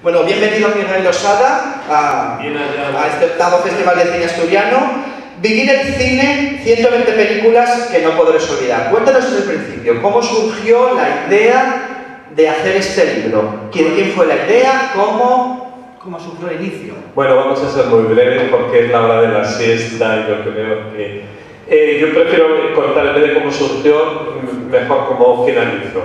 Bueno, bienvenido Miguel Losada a este octavo Festival de Cine Asturiano. Vivir el cine, 120 películas que no podréis olvidar. Cuéntanos desde el principio, ¿cómo surgió la idea de hacer este libro? ¿Quién fue la idea? ¿Cómo surgió el inicio? Bueno, vamos a ser muy breves porque es la hora de la siesta y yo creo que... yo prefiero contar en vez de cómo surgió, mejor cómo finalizó.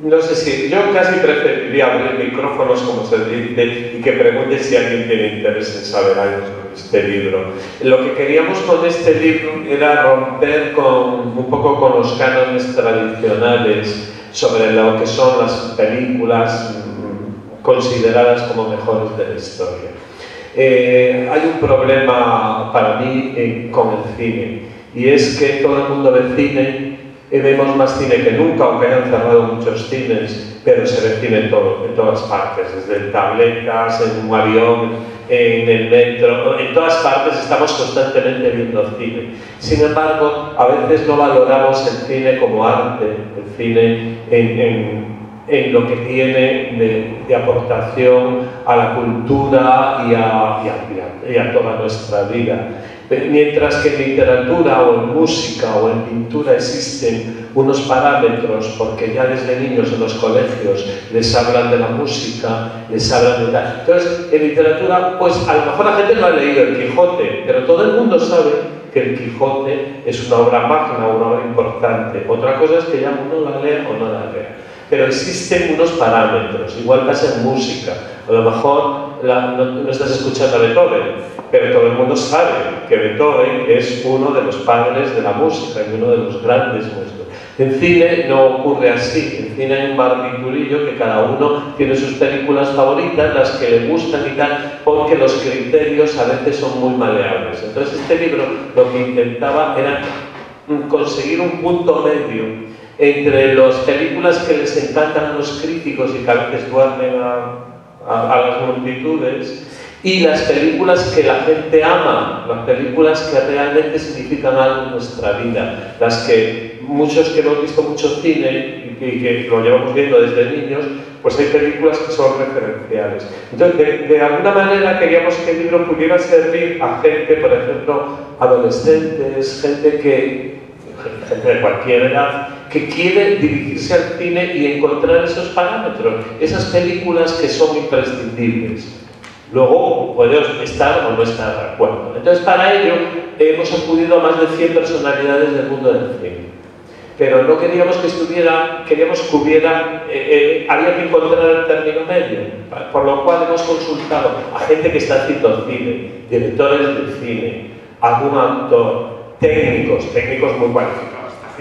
No sé si... Yo casi preferiría abrir micrófonos, como se dice, y que pregunte si alguien tiene interés en saber algo sobre este libro. Lo que queríamos con este libro era romper un poco con los cánones tradicionales sobre lo que son las películas consideradas como mejores de la historia. Hay un problema para mí con el cine, y es que todo el mundo ve cine. Vemos más cine que nunca, aunque hayan cerrado muchos cines, pero se ve cine en todas partes, desde tabletas, en un avión, en el metro, en todas partes estamos constantemente viendo cine. Sin embargo, a veces no valoramos el cine como arte, el cine en lo que tiene de aportación a la cultura y a toda nuestra vida. Mientras que en literatura o en música o en pintura existen unos parámetros, porque ya desde niños en los colegios les hablan de la música, les hablan de tal. Entonces, en literatura, pues a lo mejor la gente no ha leído El Quijote, pero todo el mundo sabe que El Quijote es una obra magna, una obra importante. Otra cosa es que ya uno la lea o no la lea. Pero existen unos parámetros, igual pasa en música. A lo mejor no estás escuchando a Beethoven, pero todo el mundo sabe que Beethoven es uno de los padres de la música y uno de los grandes músicos. En cine no ocurre así. En cine hay un barbiturillo que cada uno tiene sus películas favoritas, las que le gustan y tal, porque los criterios a veces son muy maleables. Entonces este libro lo que intentaba era conseguir un punto medio entre las películas que les encantan a los críticos y que a veces duermen a las multitudes, y las películas que la gente ama, las películas que realmente significan algo en nuestra vida, las que muchos que hemos visto mucho cine y que lo llevamos viendo desde niños, pues hay películas que son referenciales. Entonces, de alguna manera queríamos que el libro pudiera servir a gente, por ejemplo, adolescentes, gente de cualquier edad, que quiere dirigirse al cine y encontrar esos parámetros, esas películas que son imprescindibles. Luego podemos estar o no estar de acuerdo. Entonces, para ello hemos acudido a más de 100 personalidades del mundo del cine. Pero no queríamos que estuviera, queríamos que hubiera, había que encontrar el término medio, por lo cual hemos consultado a gente que está haciendo cine, directores de cine, algún actor, técnicos muy cualificados.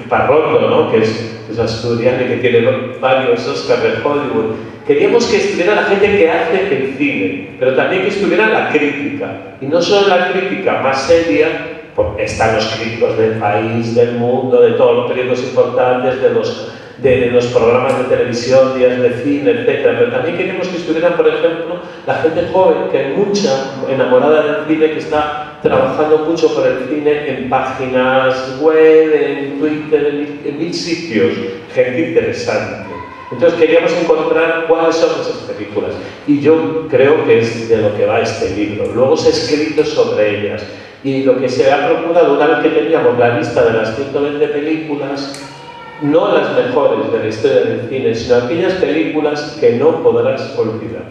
Parrondo, ¿no? que es asturiano y que tiene varios Oscars de Hollywood. Queríamos que estuviera la gente que hace el cine, pero también que estuviera la crítica. Y no solo la crítica más seria, porque están los críticos del país, del mundo, de todos los periódicos importantes, de los programas de televisión, días de cine, etc. Pero también queríamos que estuviera, por ejemplo, la gente joven, que hay mucha enamorada del cine, que está trabajando mucho por el cine en páginas web, en Twitter, en mil sitios, gente interesante. Entonces queríamos encontrar cuáles son esas películas, y yo creo que es de lo que va este libro. Luego se ha escrito sobre ellas, y lo que se ha procurado, una vez que teníamos la lista de las 120 películas, no las mejores de la historia del cine, sino aquellas películas que no podrás olvidar.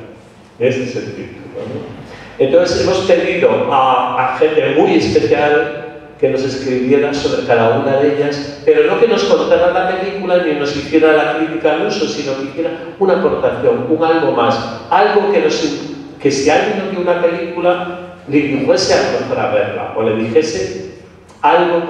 Ese es el título, ¿no? Entonces hemos pedido a gente muy especial que nos escribiera sobre cada una de ellas, pero no que nos contara la película ni nos hiciera la crítica al uso, sino que hiciera una aportación, un algo más, algo que si alguien no vio una película, le dijese algo para verla, o le dijese algo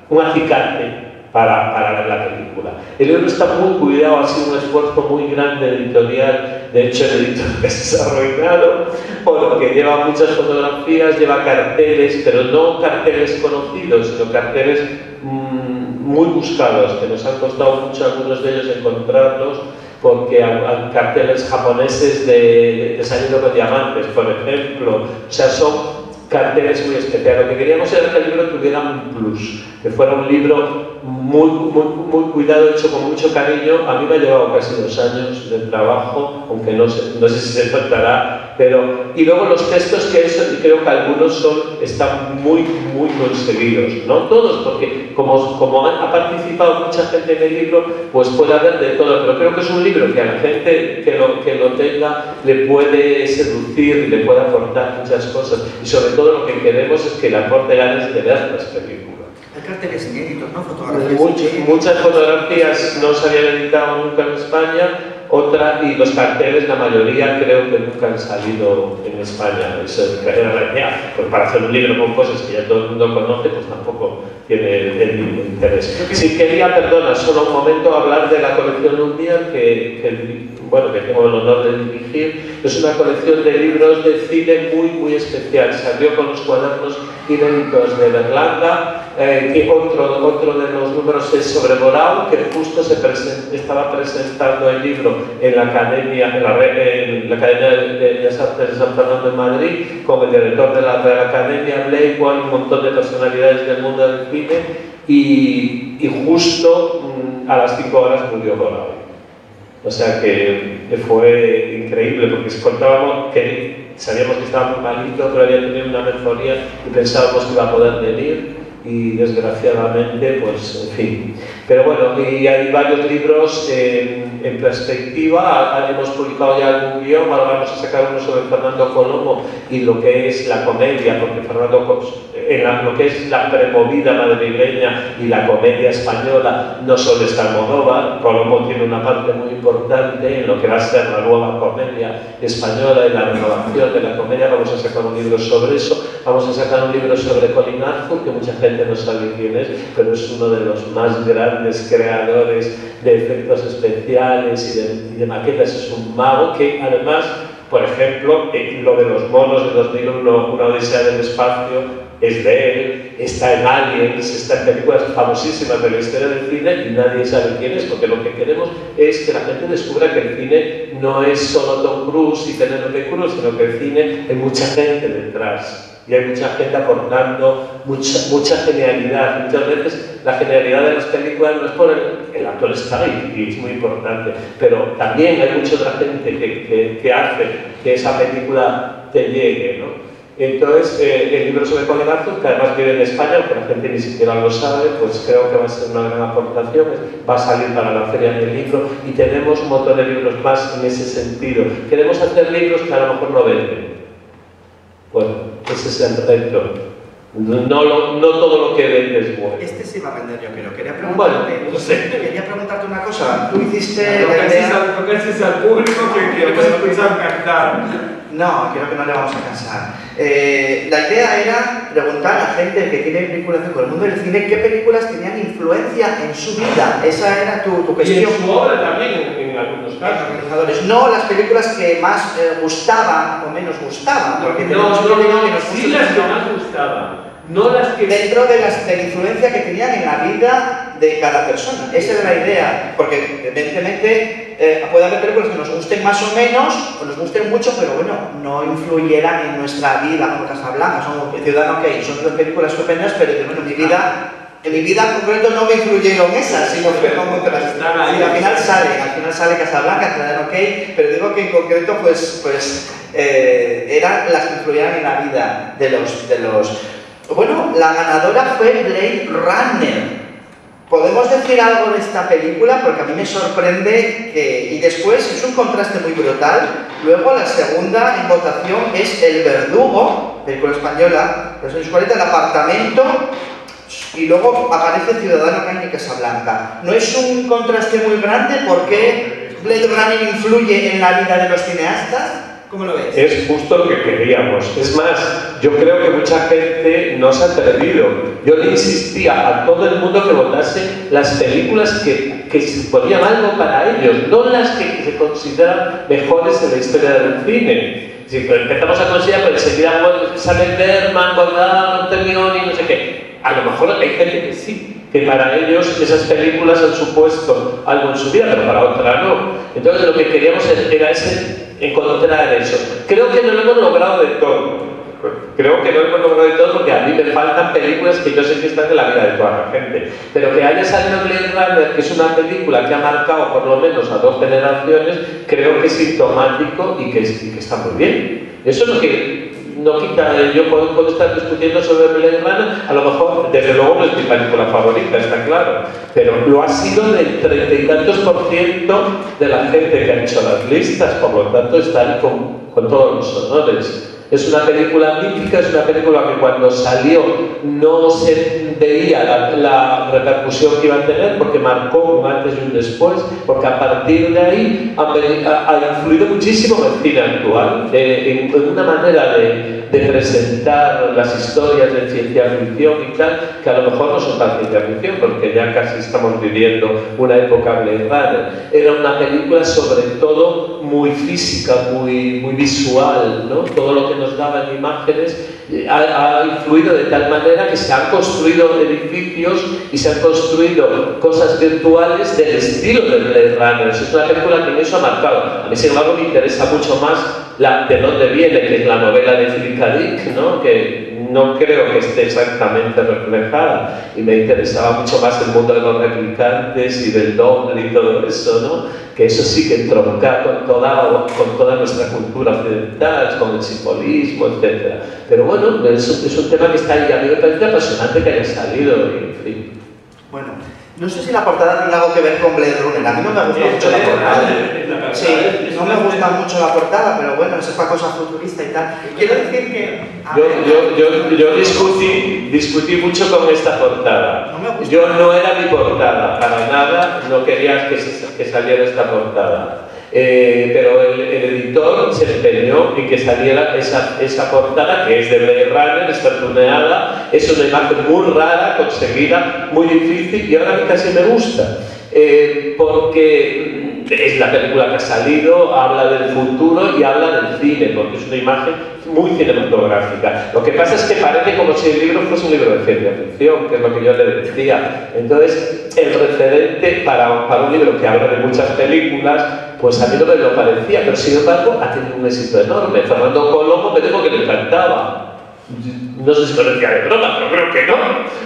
un acicate para ver la película. El libro está muy cuidado, ha sido un esfuerzo muy grande editorial. De hecho, el editor se ha arruinado porque lleva muchas fotografías, lleva carteles, pero no carteles conocidos, sino carteles muy buscados, que nos han costado mucho algunos de ellos encontrarlos, porque hay carteles japoneses de desayuno con diamantes, por ejemplo. O sea, son carteles muy especiales. Lo que queríamos era que el libro tuviera un plus, que fuera un libro muy cuidado, hecho con mucho cariño. A mí me ha llevado casi 2 años de trabajo, aunque no sé si se notará, pero... Y luego los textos que y creo que algunos están muy conseguidos, no todos, porque como ha participado mucha gente en el libro, pues puede haber de todo, pero creo que es un libro que a la gente que lo tenga le puede seducir y le puede aportar muchas cosas, y sobre todo lo que queremos es que le aporte ganas de ver las películas. Hay carteles inéditos, ¿no? Fotografías. Muchas fotografías no se habían editado nunca en España, y los carteles, la mayoría creo que nunca han salido en España. Eso era la idea, pues para hacer un libro con cosas que ya todo el mundo conoce, pues tampoco tiene el mismo interés. Si quería, perdona, solo un momento, hablar de la colección Lumière que tengo el honor de dirigir. Es una colección de libros de cine muy especial. Salió con los cuadernos inéditos de Berlanga, que otro de los números es sobre Borau, que justo estaba presentando el libro en la Academia de las Artes de San Fernando en Madrid, con el director de la Real Academia, Blake, un montón de personalidades del mundo del cine, y justo a las 5 horas murió Borau. O sea que fue increíble, porque contábamos que sabíamos que estaba muy malito, pero había tenido una mejoría y pensábamos que iba a poder venir, y desgraciadamente, pues, en fin. Pero bueno, y hay varios libros en perspectiva. Hemos publicado ya algún guión, ahora vamos a sacar uno sobre Fernando Colomo y lo que es la comedia, porque lo que es la premovida madrileña y la comedia española no solo está Almodóvar. Colomo tiene una parte muy importante en lo que va a ser la nueva comedia española y la renovación de la comedia. Vamos a sacar un libro sobre eso. Vamos a sacar un libro sobre Colin Arthur, que mucha gente no sabe quién es, pero es uno de los más grandes creadores de efectos especiales y de maquetas. Es un mago que además, por ejemplo, lo de los monos de 2001, Una Odisea del Espacio, es de él. Está en Aliens, está en películas famosísimas de la historia del cine, y nadie sabe quién es, porque lo que queremos es que la gente descubra que el cine no es solo Tom Cruise y Penélope Cruz, sino que el cine hay mucha gente detrás. Y hay mucha gente aportando mucha genialidad. Muchas veces la genialidad de las películas no es por el actor está ahí, y es muy importante, pero también hay mucha otra gente que hace que esa película te llegue, ¿no? Entonces, el libro sobre Colin Arthur, que además vive en España, aunque la gente ni siquiera lo sabe, pues creo que va a ser una gran aportación. Va a salir para la Feria del Libro, y tenemos un montón de libros más en ese sentido. Queremos hacer libros que a lo mejor no venden. Bueno, ese es el reto. No todo lo que vende es bueno. Este sí va a vender, yo creo. Quería preguntarte una cosa. Tú hiciste... No canses al público que hemos escuchado cantar. No, creo que no le vamos a cansar. La idea era preguntar a la gente que tiene vinculación con el mundo del cine qué películas tenían influencia en su vida. Esa era tu cuestión. Y en su obra también, en algunos casos. No las películas que más gustaban o menos gustaban. Porque sí las que más gustaban. No las que... Dentro de la influencia que tenían en la vida de cada persona. Esa era la idea. Porque evidentemente puede haber películas que nos gusten más o menos, o nos gusten mucho, pero bueno, no influyeran en nuestra vida, como Casablanca, son Ciudadano Kane, son dos películas estupendas, pero bueno, en mi vida en concreto no me influyeron esas, sino que como otras. Y al final sale Casablanca, Ciudadano Kane, pero digo que en concreto eran las que influyeran en la vida de los... Bueno, la ganadora fue Blade Runner. ¿Podemos decir algo de esta película? Porque a mí me sorprende que... Y después es un contraste muy brutal. Luego la segunda en votación es El Verdugo, película española, de los años 40, El Apartamento, y luego aparece Ciudadano Kane y Casablanca. ¿No es un contraste muy grande? ¿Por qué Blade Runner influye en la vida de los cineastas? ¿Cómo lo ves? Es justo lo que queríamos. Es más, yo creo que mucha gente no se ha atrevido. Yo le insistía a todo el mundo que votase las películas que ponían algo para ellos, no las que se consideran mejores en la historia del cine. Si empezamos a considerar, pues enseguida sale Bergman, Godard, Antonioni, no sé qué. A lo mejor hay gente que sí, que para ellos esas películas han supuesto algo en su vida, pero para otra no. Entonces lo que queríamos era encontrar eso. Creo que no lo hemos logrado de todo. Creo que no hemos logrado de todo porque a mí me faltan películas que yo sé que están en la vida de toda la gente. Pero que haya salido Blade Runner, que es una película que ha marcado por lo menos a 2 generaciones, creo que es sintomático y que está muy bien. Eso es lo que no quita, yo puedo estar discutiendo sobre Blade Runner, a lo mejor, desde luego no es mi película favorita, está claro, pero lo ha sido del 30 y tantos% de la gente que ha hecho las listas, por lo tanto está ahí con todos los honores. Es una película mítica, es una película que cuando salió no se veía la repercusión que iba a tener porque marcó un antes y un después, porque a partir de ahí ha influido muchísimo en el cine actual, en una manera de presentar las historias de ciencia ficción y tal, que a lo mejor no son tan ciencia ficción, porque ya casi estamos viviendo una época Blade Runner. Era una película sobre todo muy física, muy visual, ¿no? Todo lo que nos daban imágenes ha influido de tal manera que se han construido edificios y se han construido cosas virtuales del estilo de Blade Runner. Es una película que en eso ha marcado. A mí, sin embargo, me interesa mucho más de dónde viene, que es la novela de Philip K. Dick, ¿no? Que no creo que esté exactamente reflejada, y me interesaba mucho más el mundo de los replicantes y del doble y todo eso, ¿no? Que eso sí que entronca con toda nuestra cultura occidental, con el simbolismo, etc. Pero bueno, es un tema que está ahí. A mí me parece apasionante que haya salido, en fin. Bueno, no sé si la portada tiene algo que ver con Blade Runner. A mí no me gusta mucho la portada. Sí, no me gusta mucho la portada, pero bueno, es una cosa futurista y tal. Quiero decir que... Yo discutí mucho con esta portada. Yo no era mi portada, para nada, no quería que saliera esta portada. Pero el editor se empeñó en que saliera esa portada, que es de Blade Runner, está tuneada, es una imagen muy rara, conseguida, muy difícil, y ahora a mí casi me gusta, porque es la película que ha salido, habla del futuro y habla del cine, porque es una imagen muy cinematográfica. Lo que pasa es que parece como si el libro fuese un libro de ciencia ficción, que es lo que yo le decía. Entonces, el referente para un libro que habla de muchas películas, pues a mí no me lo parecía, pero sin embargo ha tenido un éxito enorme. Fernando Colomo me dijo que le encantaba. No sé si me lo decía de broma, pero creo que no.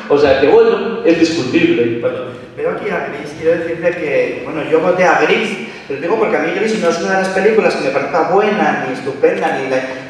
O sea que bueno, es discutible. Pero aquí a Gris, quiero decirte que, bueno, yo voté a Gris, pero digo porque a mí Gris no es una de las películas que me parezca buena, ni estupenda,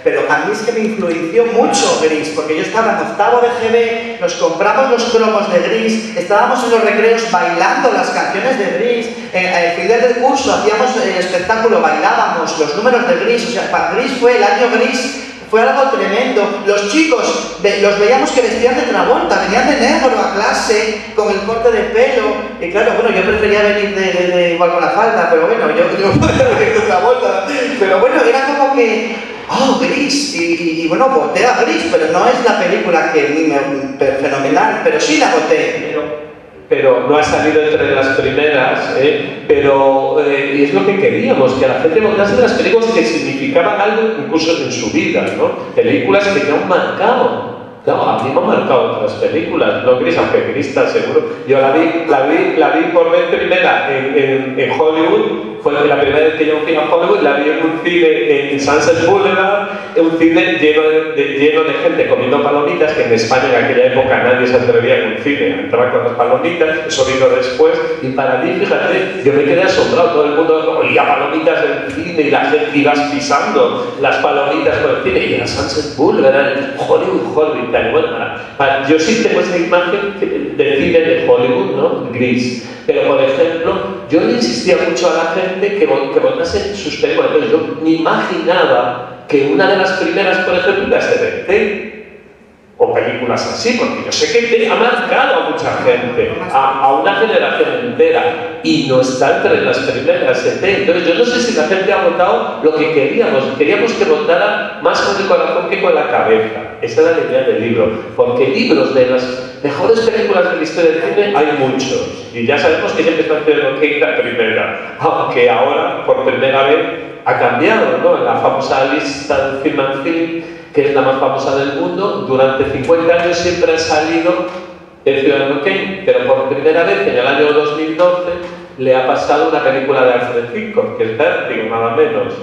pero a mí es que me influenció mucho Gris, porque yo estaba en octavo de GB, nos compramos los cromos de Gris, estábamos en los recreos bailando las canciones de Gris, al final del curso hacíamos el espectáculo, bailábamos los números de Gris, o sea, para Gris fue el año Gris. Fue algo tremendo. Los chicos, los veíamos que vestían de Travolta, venían de negro a clase, con el corte de pelo. Y claro, bueno, yo prefería venir de igual con la falda, pero bueno, yo podía venir de Travolta. Pero bueno, era como que, oh, Gris. Y bueno, voté a Gris, pero no es la película que a mí me fenomenal, pero sí la voté. Pero no ha salido entre las primeras, y es lo que queríamos, que la gente votase las películas que significaban algo incluso en su vida, ¿no? Películas que te han marcado. No, a mí me han marcado otras películas, no Gris, aunque Gris está seguro. Yo la vi por vez primera en Hollywood, fue la primera vez que yo fui a Hollywood, la vi en un cine en Sunset Boulevard, un cine lleno de gente comiendo palomitas, que en España en aquella época nadie se atrevía en un cine a entrar con las palomitas, eso vino después, y para mí, fíjate, yo me quedé asombrado, todo el mundo olía palomitas del cine y la gente iba pisando las palomitas por el cine, y era Sunset Boulevard, era Hollywood, y bueno, yo sí tengo esa imagen del cine de Hollywood, ¿no? Gris. Pero, por ejemplo, yo le insistía mucho a la gente que votase sus películas. Entonces, yo me imaginaba que una de las primeras, por ejemplo, era SBT, o películas así, porque yo sé que ha marcado a mucha gente, a una generación entera, y no está entre las primeras. Entonces, yo no sé si la gente ha votado lo que queríamos que votara más con el corazón que con la cabeza. Esa era la idea del libro, porque libros de las mejores películas de la historia del cine hay muchos, y ya sabemos que siempre están teniendo que ir la primera, aunque ahora, por primera vez, ha cambiado, ¿no? En la famosa lista del Film and Film, que es la más famosa del mundo, durante 50 años siempre ha salido el Ciudadano Kane, pero por primera vez en el año 2012 le ha pasado una película de Alfred Hitchcock, que es Vértigo, nada menos.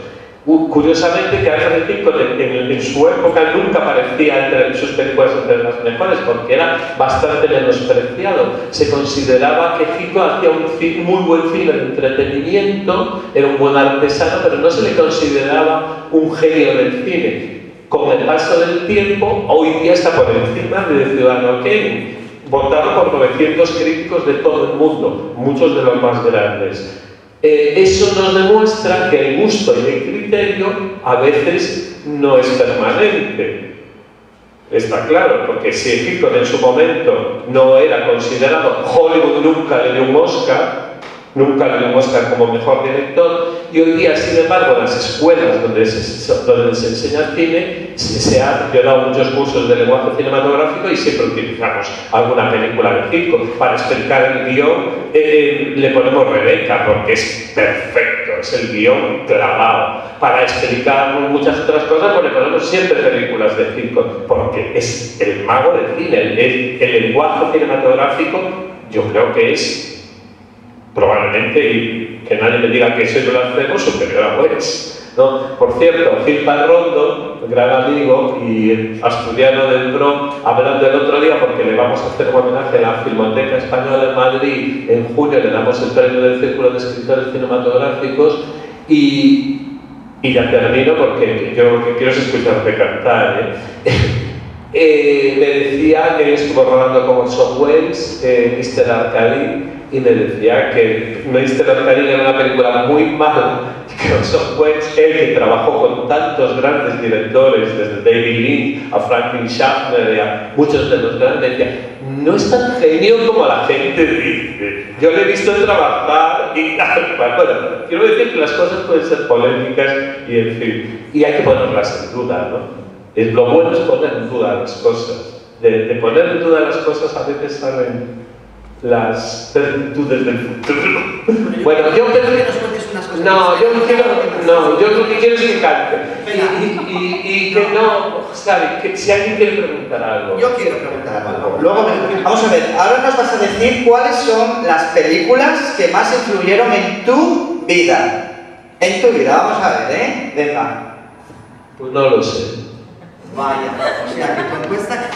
Curiosamente que Alfred Hitchcock en su época nunca aparecía entre sus películas entre las mejores porque era bastante menospreciado. Se consideraba que Hitchcock hacía un muy buen cine de entretenimiento, era un buen artesano, pero no se le consideraba un genio del cine. Con el paso del tiempo, hoy día está por encima de Ciudadano Kane, votado por 900 críticos de todo el mundo, muchos de los más grandes. Eso nos demuestra que el gusto y el criterio a veces no es permanente. Está claro, porque si Hitchcock en su momento no era considerado, Hollywood nunca le dio un Oscar como mejor director, y hoy día, sin embargo, en las escuelas donde se enseña cine, yo he dado muchos cursos de lenguaje cinematográfico y siempre utilizamos alguna película de Hitchcock. Para explicar el guión le ponemos Rebeca, porque es perfecto, es el guión clavado. Para explicar muchas otras cosas, pues le ponemos siempre películas de Hitchcock, porque es el mago del cine, el lenguaje cinematográfico. Yo creo que es probablemente, y que nadie me diga que soy blasfemo, superior a Wes, ¿no? Por cierto, Phil Parrondo, gran amigo y asturiano del Bronx, hablando el otro día, porque le vamos a hacer un homenaje a la Filmoteca Española de Madrid, en junio le damos el premio del Círculo de Escritores Cinematográficos, y ya termino porque yo lo que quiero es escucharte cantar, me decía que estuvo rodando con Orson Welles, Mr. Arcady, y me decía que Mr. Arcady era una película muy mala, que Orson Welles, él que trabajó con tantos grandes directores, desde David Lynch a Franklin Schaffner y a muchos de los grandes, decía, no es tan genio como la gente dice. Yo le he visto trabajar y tal. Bueno, quiero decir que las cosas pueden ser polémicas y en fin, y hay que ponerlas en duda, ¿no? Lo bueno es poner en duda las cosas. De poner en duda las cosas a veces salen las certitudes del futuro. Bueno, yo creo que nos cuentes unas cosas. Yo lo que quiero es que cante. Y que no, ¿sabes? Que si alguien quiere preguntar algo. Yo quiero preguntar algo. Luego, vamos a ver, ahora nos vas a decir cuáles son las películas que más influyeron en tu vida. En tu vida, vamos a ver, Venga. Pues no lo sé. Vaya, o sea, que tu encuesta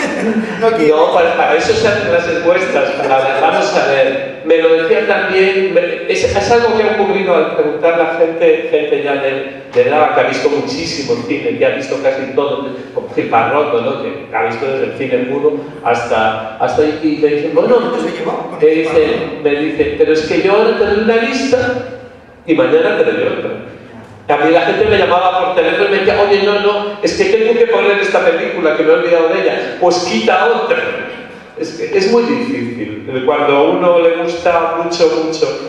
no quiero. No, para eso se hacen las encuestas, vamos a ver. Me lo decía también, es algo que ha ocurrido al preguntar a la gente ya de edad, que ha visto muchísimo cine, que ha visto casi todo, como Gil Parrondo, ¿no? Que ha visto desde el cine mudo hasta y me dicen, bueno, me dice, pero es que yo ahora te doy una lista y mañana te doy otra. A mí la gente me llamaba por teléfono y me decía, oye, no, es que tengo que poner esta película que me he olvidado de ella, pues quita otra. Es muy difícil, cuando a uno le gusta mucho.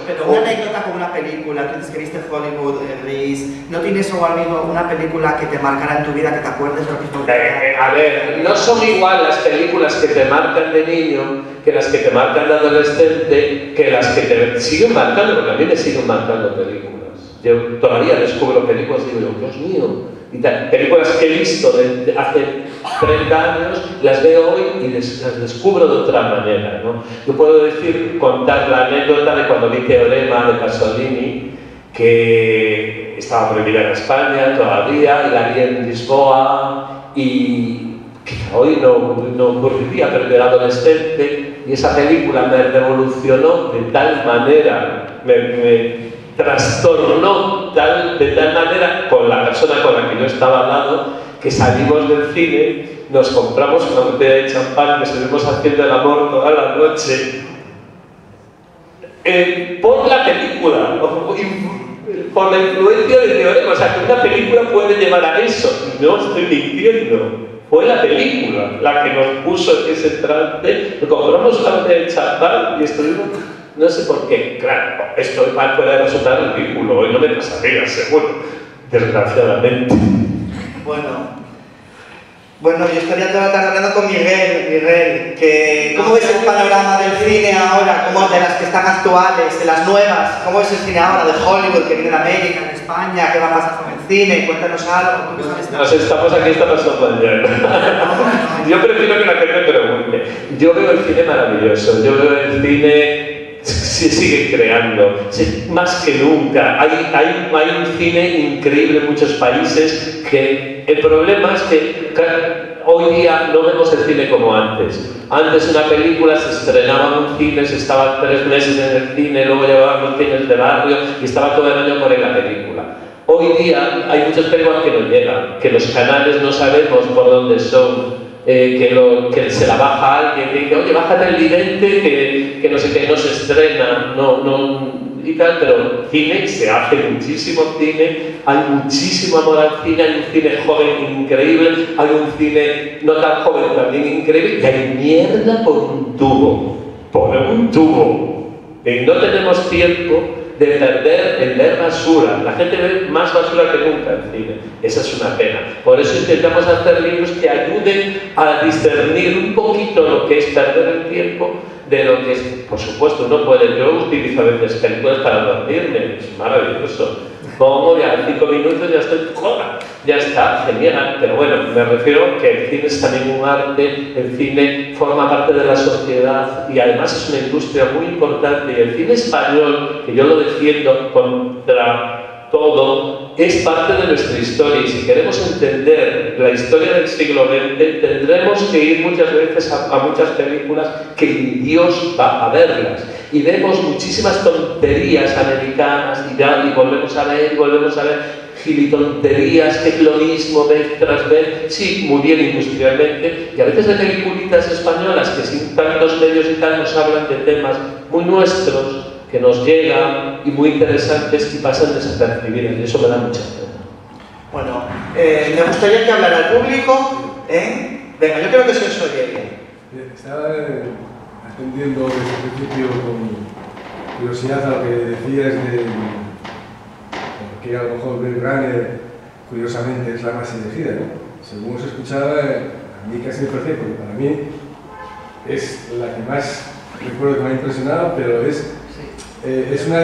Pero una anécdota con una película, tú dices que viste Hollywood, Reese, ¿no tienes o algo, una película que te marcara en tu vida, que te acuerdes lo que a ver, no son igual las películas que te marcan de niño que las que te marcan de adolescente, que las que te siguen marcando, porque a mí me siguen marcando películas. Yo todavía descubro películas y digo, Dios mío, y tal. Películas que he visto de hace 30 años, las veo hoy y las descubro de otra manera, ¿no? Yo puedo contar la anécdota de cuando vi Teorema de Pasolini, que estaba prohibida en España todavía, y la vi en Lisboa, y quizá hoy no ocurriría, pero yo era adolescente, y esa película me revolucionó de tal manera, me trastornó de tal manera con la persona con la que yo estaba al lado, que salimos del cine, nos compramos una botella de champán, que estuvimos haciendo el amor toda la noche por la película, por la influencia de Teorema. O sea, que una película puede llevar a eso, no estoy mintiendo. Fue la película la que nos puso en ese trance. Nos compramos una botella de champán y estuvimos... No sé por qué, claro, esto puede resultar ridículo, hoy no me pasaría, seguro, desgraciadamente. Bueno, yo estaría toda la tarde hablando con Miguel, que ¿cómo ves el panorama del cine ahora? ¿Cómo de las que están actuales, de las nuevas? ¿Cómo es el cine ahora de Hollywood, que viene de América, en España? ¿Qué va a pasar con el cine? Cuéntanos algo. Nos estamos aquí esta mañana. Yo prefiero que la gente pregunte. Yo veo el cine maravilloso, yo veo el cine... se sigue creando, más que nunca. Hay un cine increíble en muchos países que el problema es que hoy día no vemos el cine como antes. Antes una película se estrenaba en un cine, se estaba 3 meses en el cine, luego llevaban los cines de barrio y estaba todo el año por ahí la película. Hoy día hay muchas películas que no llegan, que los canales no sabemos por dónde son, que se la baja alguien, que dice, oye, bájate el vidente, que no sé qué, no se estrena, y tal, pero cine, se hace muchísimo cine, hay muchísimo amor al cine, hay un cine joven increíble, hay un cine no tan joven también increíble, y hay mierda por un tubo, y no tenemos tiempo de perder en ver basura. La gente ve más basura que nunca en cine. Esa es una pena. Por eso intentamos hacer libros que ayuden a discernir un poquito lo que es perder el tiempo de lo que es, por supuesto, uno puede. Yo utilizo a veces películas para dormirme, es maravilloso. Pongo ya 5 minutos, ya estoy, ¡joder! Ya está, genial. Pero bueno, me refiero que el cine es también un arte, el cine forma parte de la sociedad y además es una industria muy importante. Y el cine español, que yo lo defiendo contra todo, es parte de nuestra historia. Y si queremos entender la historia del siglo XX, tendremos que ir muchas veces a muchas películas que Dios va a verlas. Y vemos muchísimas tonterías americanas y volvemos a ver gilitonterías, que es lo mismo vez tras vez. Sí, muy bien industrialmente, y a veces de peliculitas españolas que sin tantos medios y tal nos hablan de temas muy nuestros, que nos llegan y muy interesantes y pasan desapercibidas, y eso me da mucha pena. Bueno, me gustaría que hablara al público, Venga, yo creo que se os oye bien. Estaba atendiendo desde el principio con curiosidad a lo que decías de que a lo mejor Blade Runner, curiosamente, es la más elegida, ¿no? Según os escuchaba, a mí casi me parece, porque para mí es la que más recuerdo que me ha impresionado, pero es una...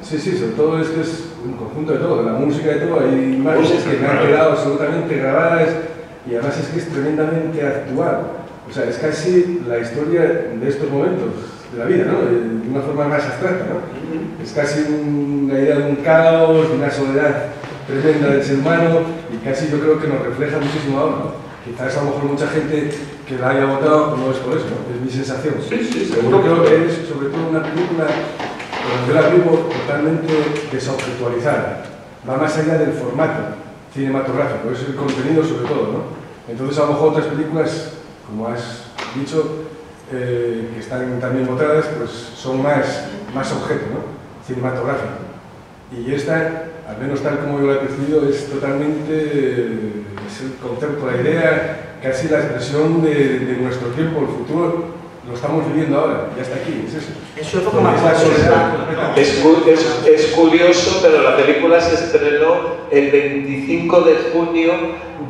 Sí, sobre todo esto es un conjunto de todo, de la música y todo, hay imágenes que me han quedado absolutamente grabadas y además es que es tremendamente actual. O sea, es casi la historia de estos momentos de la vida, ¿no? De una forma más abstracta, ¿no? Es casi una idea de un caos, de una soledad tremenda del ser humano y casi yo creo que nos refleja muchísimo ahora, ¿no? Quizás a lo mejor mucha gente que la haya votado no es por eso, ¿no? Es mi sensación. Sí, pero yo creo que es sobre todo una película, yo la vivo totalmente desobjetualizada. Va más allá del formato cinematográfico, es el contenido sobre todo, ¿no? Entonces a lo mejor otras películas, como has dicho, que están también votadas, pues son más objeto, ¿no? Cinematográfico. Y esta, al menos tal como yo la he percibido, es totalmente es el concepto, la idea, casi la expresión de nuestro tiempo, el futuro, lo estamos viviendo ahora, ya está aquí, es eso. Es su época más completa. Es curioso, pero la película se estrenó el 25 de junio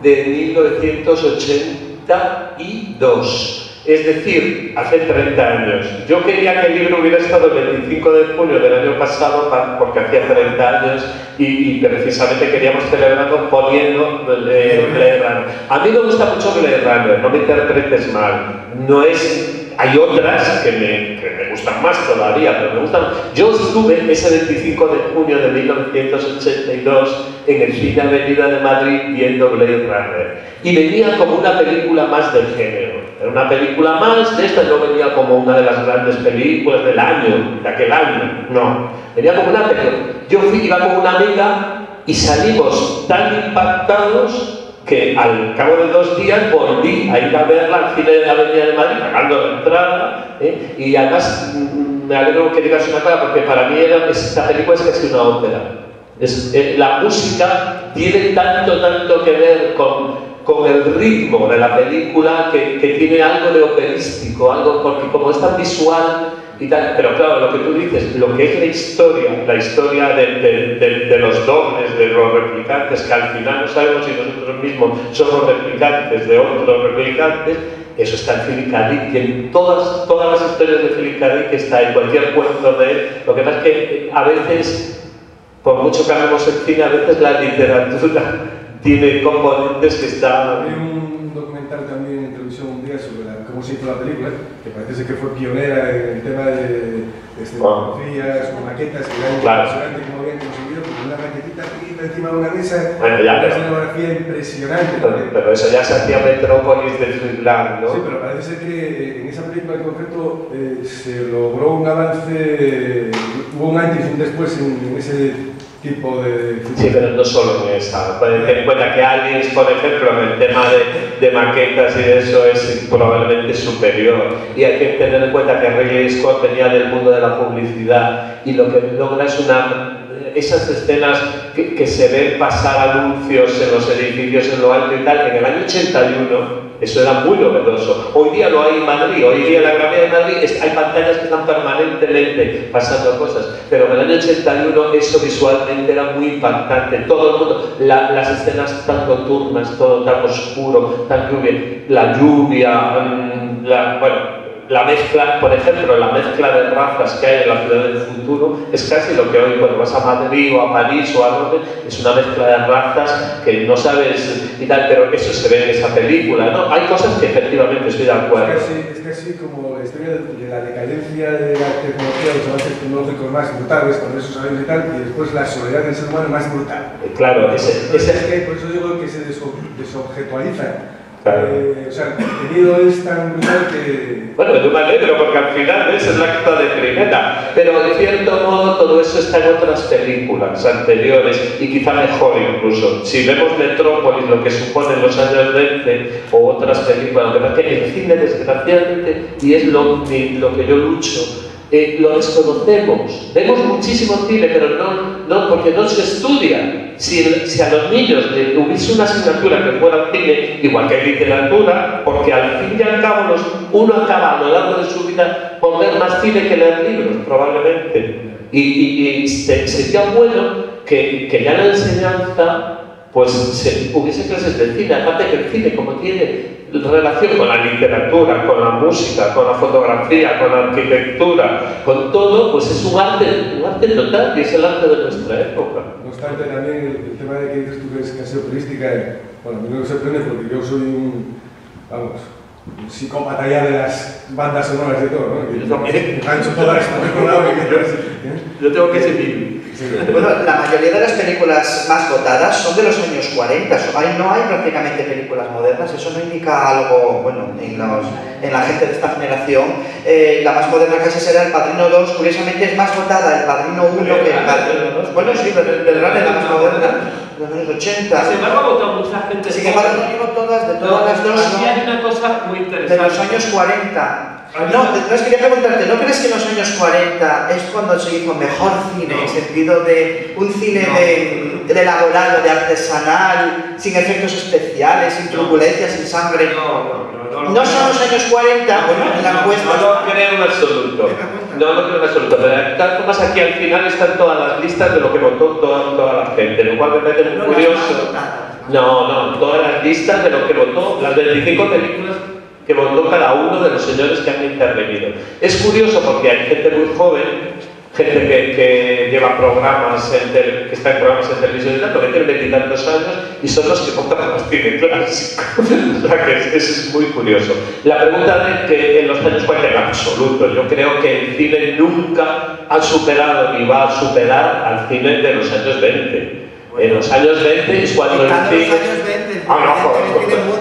de 1982. Es decir, hace 30 años. Yo quería que el libro hubiera estado el 25 de junio del año pasado porque hacía 30 años y precisamente queríamos celebrarlo poniendo Blade Runner. A mí me gusta mucho Blade Runner, no me interpretes mal. No es... Hay otras que me gustan más todavía, pero me gustan. Yo estuve ese 25 de junio de 1982 en el Cine Avenida de Madrid viendo Blade Runner y venía como una película más del género. Era una película más de esta, no venía como una de las grandes películas del año, de aquel año, no. Venía como una película. Yo iba con una amiga y salimos tan impactados que al cabo de 2 días volví a ir a verla al cine de la Avenida de Madrid, pagando la entrada, y además me alegro que digas una cosa, porque para mí esta película es casi una ópera. La música tiene tanto que ver con el ritmo de la película que tiene algo de operístico, algo, porque como es tan visual y tal, pero claro, lo que tú dices, lo que es la historia de los dobles, de los replicantes, que al final no sabemos si nosotros mismos somos replicantes de otros replicantes, eso está en Philip K. Dick, y en todas las historias de Philip K. Dick está en cualquier cuento de él. Lo que pasa es que a veces, por mucho que hagamos el cine, a veces la literatura tiene componentes que están... Hay un documental también en televisión un día sobre cómo se hizo la película, que parece que fue pionera en el tema de escenografías, con maquetas que eran impresionante como habían conseguido, con una maquetita pequeñita encima de una mesa, una escenografía impresionante. Pero eso ya se hacía Metrópolis de Friedland, ¿no? Sí, pero parece ser que en esa película en concreto se logró un avance, hubo un antes y un después en ese tipo de... Sí, pero no solo en esa. Tener en cuenta que Aliens, por ejemplo, en el tema de maquetas y de eso es probablemente superior. Y hay que tener en cuenta que Ridley Scott venía del mundo de la publicidad y lo que logra es esas escenas que se ven pasar anuncios en los edificios en lo alto y tal. En el año 81 eso era muy novedoso. Hoy día lo hay en Madrid, hoy día en la Gran Vía de Madrid hay pantallas que están permanentemente pasando cosas, pero en el año 81 eso visualmente era muy impactante. Todo el mundo, las escenas tan nocturnas, todo tan oscuro, tan la lluvia, la mezcla, por ejemplo, la mezcla de razas que hay en la ciudad del futuro es casi lo que hoy cuando vas a Madrid o a París o a Londres, es una mezcla de razas que no sabes y tal, pero eso se ve en esa película, ¿no? Hay cosas que efectivamente estoy de acuerdo. Es casi como la historia de la decadencia de la tecnología, los avances tecnológicos más brutales, con esos años y tal, y después la soledad del ser humano más brutal. Claro, por eso digo que se desobjetualiza. Claro. O sea, el contenido es tan brutal que... Bueno, yo me alegro porque al final esa es la acta de primera, pero de cierto modo todo eso está en otras películas anteriores y quizá mejor incluso. Si vemos Metrópolis, lo que supone en los años 20 o otras películas, lo que el cine desgraciadamente, y es lo que yo lucho, lo desconocemos. Vemos muchísimo cine, pero no porque no se estudia. Si a los niños hubiese una asignatura que fuera cine, igual que literatura, porque al fin y al cabo uno acaba a lo largo de su vida por ver más cine que leer libros, probablemente. Y sería bueno que ya en la enseñanza pues hubiese clases de cine, aparte que el cine, como tiene relación con la literatura, con la música, con la fotografía, con la arquitectura, con todo, pues es un arte total y es el arte de nuestra época. No obstante, también el tema de que dices tú que es casi operística, bueno, a mí no me sorprende porque yo soy un psicópata ya de las bandas sonoras y todo, ¿no? Yo también. Han hecho todas las yo tengo que seguir. Bueno, la mayoría de las películas más votadas son de los años 40. No hay prácticamente películas modernas. Eso no indica algo, bueno, en la gente de esta generación. La más moderna casi será El Padrino 2. Curiosamente es más votada El Padrino 1 que El Padrino 2. Bueno, sí, Belgrano es la más moderna, de los años 80. Sin embargo, ha votado mucha gente. Sin embargo, no digo todas, de todas las dos. Aquí hay una cosa muy interesante. De los años 40. No, entonces quería preguntarte, ¿no crees que en los años 40 es cuando se hizo mejor cine, en sentido de un cine de elaborado, de artesanal, sin efectos especiales, sin turbulencias, sin sangre? No son los años 40, bueno, en la encuesta... No lo creo en absoluto. No lo creo en absoluto. Pero de todas formas, aquí al final están todas las listas de lo que votó toda la gente, lo cual me parece muy curioso. No, todas las listas de lo que votó, las 25 películas que votó cada uno de los señores que han intervenido. Es curioso porque hay gente muy joven, gente que lleva programas, que está en programas de televisión y tal, que tiene 20 y tantos años y son los que votan más cine clásico. O sea que eso es muy curioso. La pregunta de que en los años 40 en absoluto, yo creo que el cine nunca ha superado ni va a superar al cine de los años 20. En los años 20 es cuando el cine...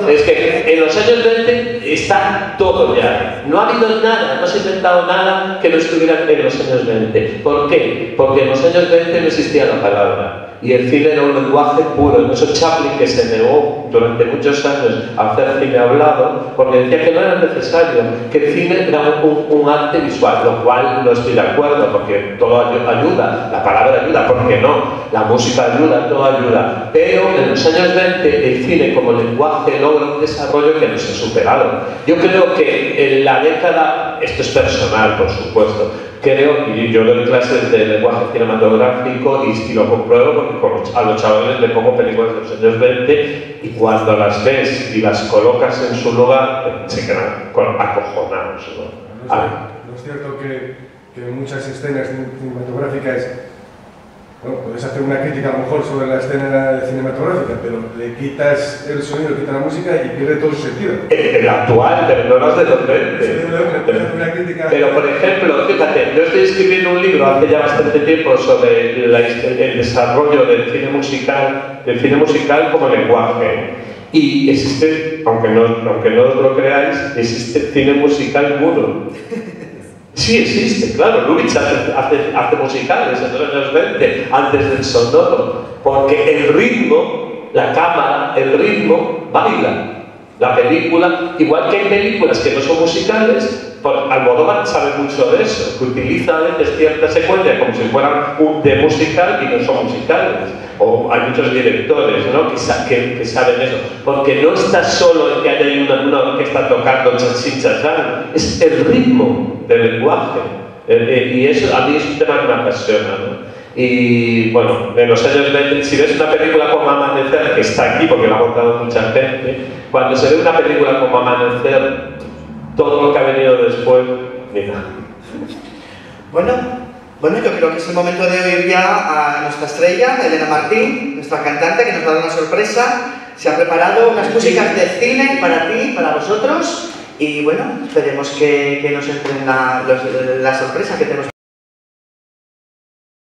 Es que en los años 20 está todo ya. No ha habido nada, no se ha inventado nada que no estuviera en los años 20. ¿Por qué? Porque en los años 20 no existía la palabra. Y el cine era un lenguaje puro. En eso Chaplin, que se negó durante muchos años a hacer cine hablado, porque decía que no era necesario, que el cine era un arte visual, lo cual no estoy de acuerdo, porque todo ayuda, la palabra ayuda, ¿por qué no? La música ayuda, todo ayuda. Pero en los años 20 el cine como lenguaje logra un desarrollo que no se ha superado. Yo creo que en la década, esto es personal por supuesto, creo, y yo doy clases de lenguaje cinematográfico y lo compruebo porque a los chavales les pongo películas de los años 20 y cuando las ves y las colocas en su lugar se quedan acojonados, ¿no? No es cierto que en muchas escenas cinematográficas bueno, puedes hacer una crítica a lo mejor sobre la escena cinematográfica, pero le quitas el sonido, le quitas la música y pierde todo su sentido. El actual, pero no los de los 20. Pero por ejemplo, fíjate, yo estoy escribiendo un libro hace ya bastante tiempo sobre el desarrollo del cine musical como lenguaje. Y existe, aunque no os lo creáis, existe cine musical mudo. Sí existe, claro. Lubitsch hace musicales en los años 20, antes del sonoro, porque el ritmo, la cámara, el ritmo baila. La película, igual que hay películas que no son musicales, Almodóvar sabe mucho de eso, que utiliza a veces ciertas secuencias como si fueran de musical y no son musicales. O hay muchos directores, ¿no?, que saben eso, porque no está solo en que haya una orquesta tocando chachín chachán, es el ritmo del lenguaje, y eso a mí es un tema que me apasiona, ¿no? Y bueno, en los años 20, si ves una película como Amanecer, que está aquí porque la ha contado mucha gente, cuando se ve una película como Amanecer, todo lo que ha venido después, mira. Bueno, yo creo que es el momento de oír ya a nuestra estrella, Elena Martín, nuestra cantante, que nos va a dar una sorpresa. Se ha preparado unas músicas de cine para ti, para vosotros, y bueno, esperemos que nos entren la sorpresa que tenemos.